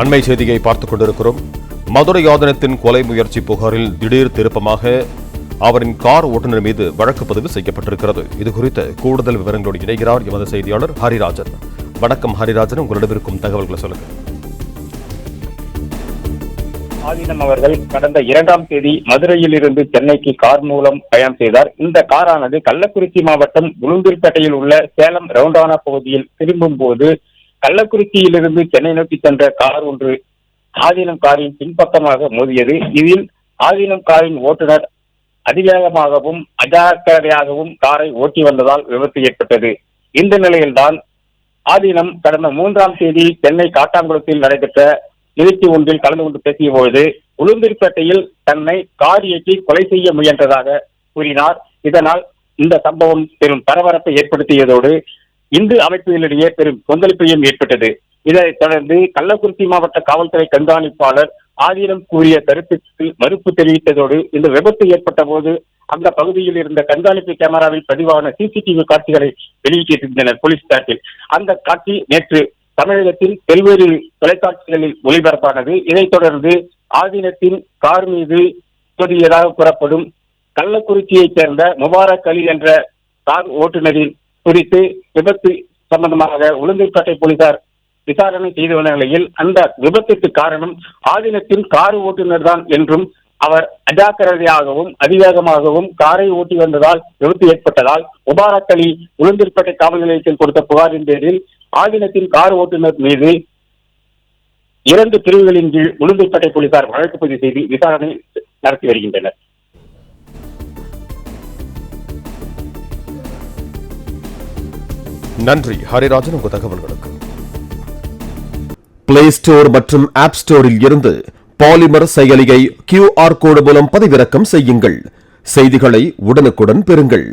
அண்மை செய்தியை பார்த்துக் கொண்டிருக்கிறோம். மதுரை ஆதீனத்தின் கொலை முயற்சி புகாரில் திடீர் திருப்பமாக அவரின் கார் ஓட்டுநர் மீது வழக்கு பதிவு செய்யப்பட்டிருக்கிறது. இதுகுறித்த கூடுதல் விவரங்களோடு இணைகிறார் எமது செய்தியாளர் ஹரிராஜன். வணக்கம் ஹரிராஜன், உங்களிடம் இருக்கும் தகவல்களை சொல்லுங்கள். ஆதீனம் அவர்கள் கடந்த 2ஆம் தேதி மதுரையில் இருந்து சென்னைக்கு கார் மூலம் பயணம் செய்தார். இந்த காரானது கள்ளக்குறிச்சி மாவட்டம் உளுந்தூர்பேட்டையில் உள்ள சேலம் ரவுண்டானா பகுதியில் திரும்பும் போது கள்ளக்குறிச்சியிலிருந்து சென்னை நோக்கி சென்ற கார் ஒன்று ஆதீனம் காரின் பின்பக்கமாக மோதியது. இதில் ஆதீனம் காரின் ஓட்டுநர் அதிவேகமாகவும் அஜாக்கிரதையாகவும் காரை ஓட்டி வந்ததால் விபத்து ஏற்பட்டது. இந்த நிலையில்தான் ஆதீனம் கடந்த 3ஆம் தேதி சென்னை காட்டாங்குளத்தில் நடைபெற்ற நிகழ்ச்சி ஒன்றில் கலந்து கொண்டு பேசிய பொழுது உளுந்தூர்பேட்டையில் தன்னை கார் இயக்கி கொலை செய்ய முயன்றதாக கூறினார். இதனால் இந்த சம்பவம் பெரும் பரபரப்பை ஏற்படுத்தியதோடு இந்து அமைப்புகளிடையே பெரும் கொந்தளிப்பையும் ஏற்பட்டது. இதைத் தொடர்ந்து கள்ளக்குறிச்சி மாவட்ட காவல்துறை கண்காணிப்பாளர் ஆதீனம் கூறிய கருத்துக்கு மறுப்பு தெரிவித்ததோடு இந்த விபத்து ஏற்பட்ட போது அந்த பகுதியில் இருந்த கண்காணிப்பு கேமராவில் பதிவான சிசிடிவி காட்சிகளை வெளியிட்டிருந்தனர் போலீஸ் தரப்பில். அந்த காட்சி நேற்று தமிழகத்தில் பல்வேறு தொலைக்காட்சிகளில் ஒளிபரப்பானது. இதைத் தொடர்ந்து ஆதீனத்தின் கார் மீது மோதியதாக கூறப்படும் கள்ளக்குறிச்சியைச் சேர்ந்த முபாரக் அலி என்ற கார் ஓட்டுநரின் குறித்து விபத்து சம்பந்தமாக உளுந்தூர்பேட்டை போலீசார் விசாரணை செய்து வந்த நிலையில் அந்த விபத்துக்கு காரணம் ஆதீனத்தின் கார் ஓட்டுநர் தான் என்றும் அவர் அஜாக்கிரதையாகவும் அதிவேகமாகவும் காரை ஓட்டி வந்ததால் விபத்து ஏற்பட்டதால் முபாரக் அலி உளுந்தூர்பேட்டை காவல் நிலையத்தில் கொடுத்த புகாரின் பேரில் ஆதீனத்தின் கார் ஓட்டுநர் மீது 2 பிரிவுகளின் கீழ் உளுந்தூர்பேட்டை போலீசார் வழக்கு பதிவு செய்து விசாரணை நடத்தி வருகின்றனர். நன்றி ஹரிராஜன், உங்கள் தகவல்களுக்கு. பிளே ஸ்டோர் மற்றும் ஆப் ஸ்டோரில் இருந்து பாலிமர் செயலியை QR கோடு மூலம் பதிவிறக்கம் செய்யுங்கள். செய்திகளை உடனுக்குடன் பெறுங்கள்.